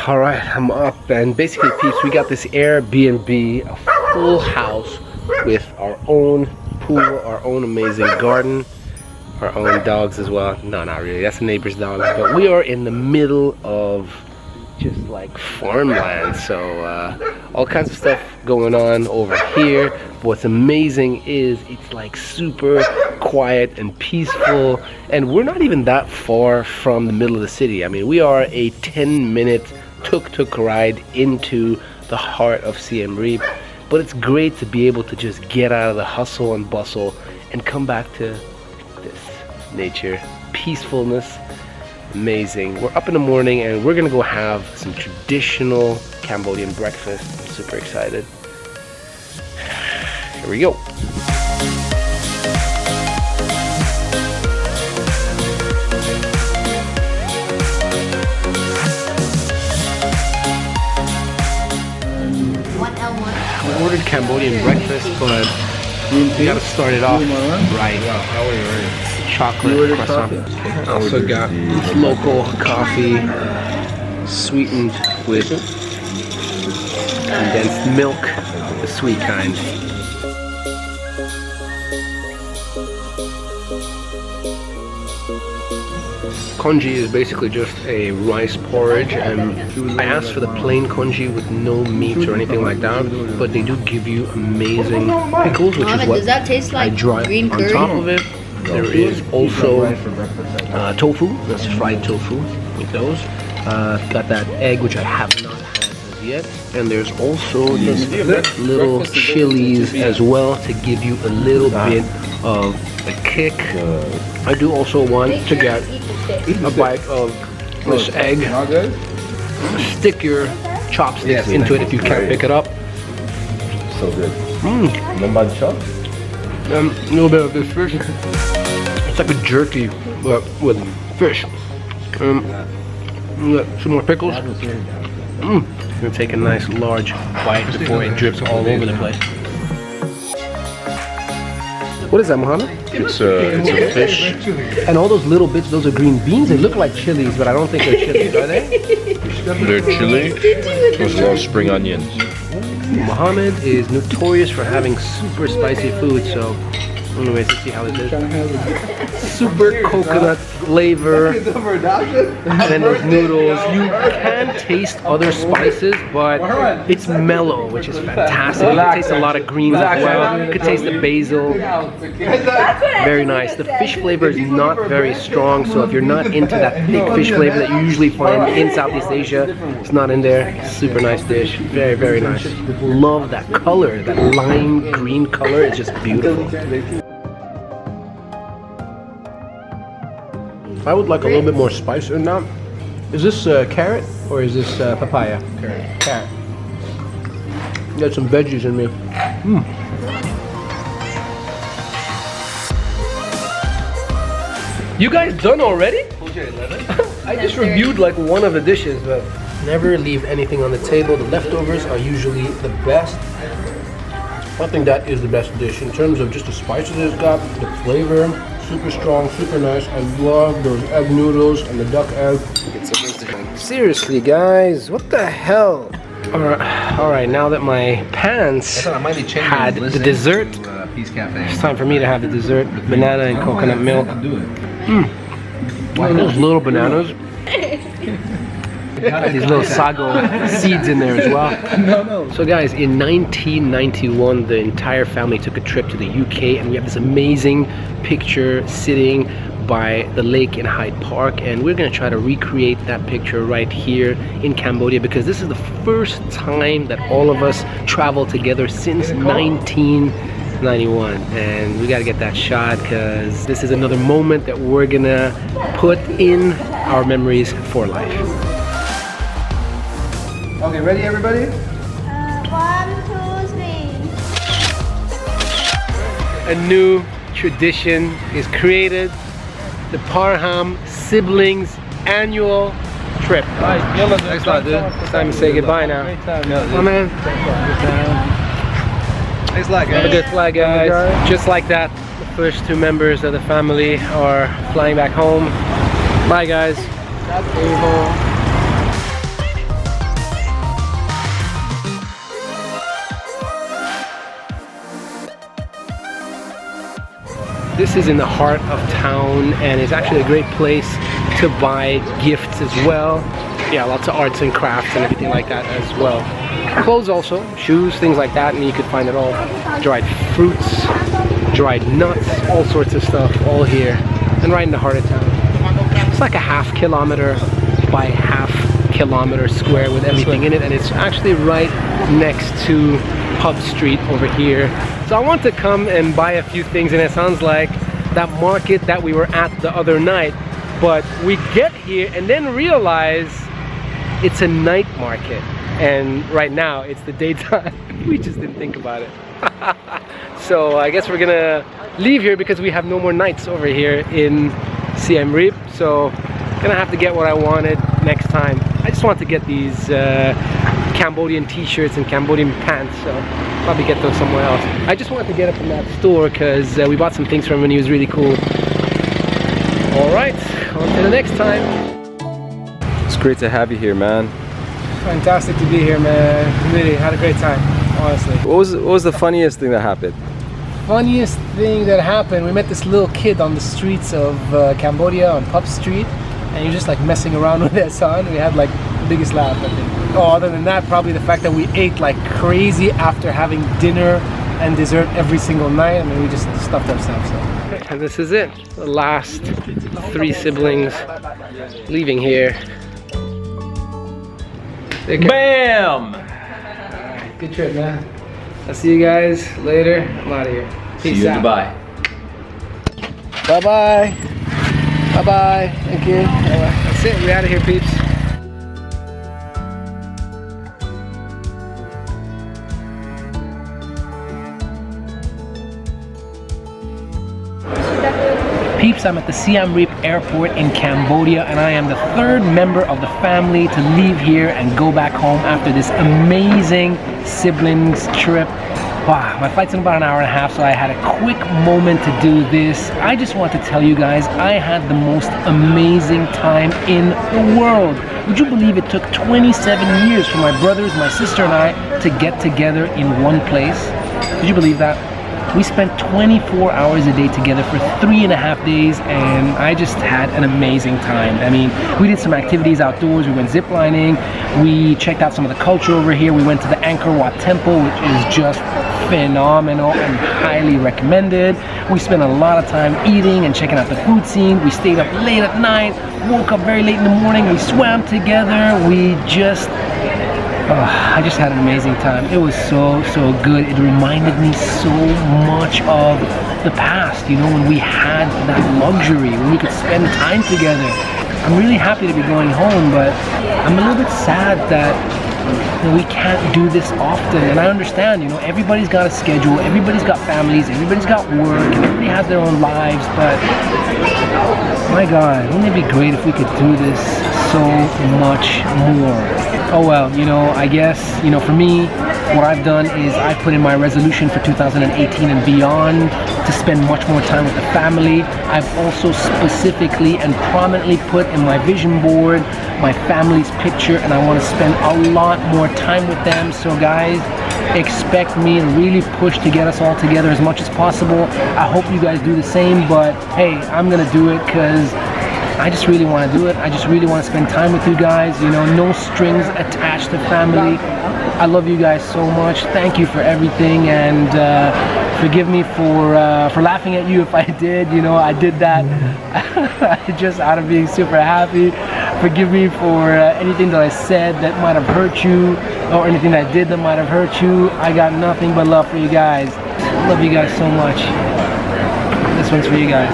All right, I'm up, and basically, peeps, we got this Airbnb, a full house with our own pool, our own amazing garden, our own dogs as well. No, not really. That's the neighbor's dog. But we are in the middle of just like farmland, so all kinds of stuff going on over here. But what's amazing is it's like super quiet and peaceful, and we're not even that far from the middle of the city. I mean, we are a 10-minute tuk-tuk ride into the heart of Siem Reap, but it's great to be able to just get out of the hustle and bustle and come back to this nature, peacefulness. Amazing. We're up in the morning and we're gonna go have some traditional Cambodian breakfast. I'm super excited. Here we go. We ordered Cambodian breakfast, but we gotta start it off right. Chocolate croissant. Also got local coffee, sweetened with condensed milk, the sweet kind. Congee is basically just a rice porridge, and I asked for the plain congee with no meat or anything like that, but they do give you amazing pickles, which is what does that taste like I dry green on curry? top of it. There is also tofu, that's fried tofu with those. Got that egg, which I have not had as yet. And there's also these little chilies as well to give you a little bit of a kick. I do also want to get a bite of this egg. Stick your chopsticks into it if you can't pick it up. So good. A little bit of this fish. It's like a jerky, but with fish. Some more pickles. I'm gonna take a nice large bite before it drips all over the place. What is that, Mohammed? It's a fish. And all those little bits, those are green beans. They look like chilies, but I don't think they're chilies, are they? They're chili as well as spring onions. Mohammed is notorious for having super spicy food, so anyways, let's see how it is. Super coconut flavor, and then those noodles. You can taste other spices, but it's mellow, which is fantastic. You can taste a lot of greens as well. You can taste the basil. Very nice. The fish flavor is not very strong, so if you're not into that thick fish flavor that you usually find in Southeast Asia, it's not in there. Super nice dish. Very, very nice. Love that color, that lime green color. It's just beautiful. I would like a little bit more spice in that. Is this carrot or is this papaya? Carrot. Got some veggies in me. You guys done already? I just reviewed like one of the dishes, but never leave anything on the table. The leftovers are usually the best. I think that is the best dish in terms of just the spices it's got, the flavor, super strong, super nice. I love those egg noodles and the duck egg. Seriously, guys, what the hell? All right, now that my pants had the dessert, it's time for me to have the dessert with banana and coconut milk. Those little bananas. Got these little sago seeds in there as well. So guys, in 1991, the entire family took a trip to the UK, and we have this amazing picture sitting by the lake in Hyde Park, and we're gonna try to recreate that picture right here in Cambodia, because this is the first time that all of us traveled together since 1991, and we gotta get that shot because this is another moment that we're gonna put in our memories for life. Okay, ready everybody? 1, 2, 3. A new tradition is created. The Parham siblings annual trip. Thanks a lot, dude. It's time to say goodbye now. Oh man. Thanks a lot, guys. Have a good flight, guys. Just like that, the first two members of the family are flying back home. Bye, guys. This is in the heart of town, and it's actually a great place to buy gifts as well. Yeah, lots of arts and crafts and everything like that as well. Clothes also, shoes, things like that, and you could find it all. Dried fruits, dried nuts, all sorts of stuff, all here, and right in the heart of town. It's like a ½ kilometer by ½ kilometer square with everything in it, and it's actually right next to Pub Street over here. So I want to come and buy a few things, and it sounds like that market that we were at the other night, but we get here and then realize it's a night market, and right now it's the daytime. We just didn't think about it. So I guess we're gonna leave here because we have no more nights over here in Siem Reap, so gonna have to get what I wanted next time. I just want to get these Cambodian t-shirts and Cambodian pants, so probably get those somewhere else. I just wanted to get it from that store because we bought some things from him and he was really cool. Alright, on to the next time. It's great to have you here, man. Fantastic to be here, man. Really had a great time, honestly. What was the funniest thing that happened? Funniest thing that happened, we met this little kid on the streets of Cambodia on Pub Street, and you're just like messing around with their son. We had like the biggest laugh, I think. Oh, other than that, probably the fact that we ate like crazy after having dinner and dessert every single night. I mean, we just stuffed ourselves. So. And this is it. The last 3 siblings leaving here. Bam! Good trip, man. I'll see you guys later. I'm out of here. Peace See you out. in Dubai. Bye-bye. Bye-bye. Thank you. Bye-bye. That's it. We're out of here, peeps. Peeps, I'm at the Siem Reap airport in Cambodia, and I am the 3rd member of the family to leave here and go back home after this amazing siblings trip. Wow, my flight's in about an hour and a half, so I had a quick moment to do this. I just want to tell you guys, I had the most amazing time in the world. Would you believe it took 27 years for my brothers, my sister and I to get together in one place? Could you believe that? We spent 24 hours a day together for 3.5 days, and I just had an amazing time. I mean, we did some activities outdoors. We went ziplining. We checked out some of the culture over here. We went to the Angkor Wat Temple, which is just phenomenal and highly recommended. We spent a lot of time eating and checking out the food scene. We stayed up late at night, woke up very late in the morning. We swam together. I just had an amazing time. It was so good. It reminded me so much of the past, you know, when we had that luxury, when we could spend time together. I'm really happy to be going home, but I'm a little bit sad that we can't do this often. And I understand, you know, everybody's got a schedule, everybody's got families, everybody's got work, and everybody has their own lives, but my God, wouldn't it be great if we could do this so much more? Oh well, you know, I guess, you know, for me, what I've done is I've put in my resolution for 2018 and beyond to spend much more time with the family. I've also specifically and prominently put in my vision board my family's picture, and I want to spend a lot more time with them. So guys, expect me to really push to get us all together as much as possible. I hope you guys do the same, but hey, I'm gonna do it because I just really want to do it. I just really want to spend time with you guys, you know, no strings attached to family. I love you guys so much. Thank you for everything, and forgive me for laughing at you if I did. You know, I did that just out of being super happy. Forgive me for anything that I said that might have hurt you, or anything that I did that might have hurt you. I got nothing but love for you guys. Love you guys so much. This one's for you guys.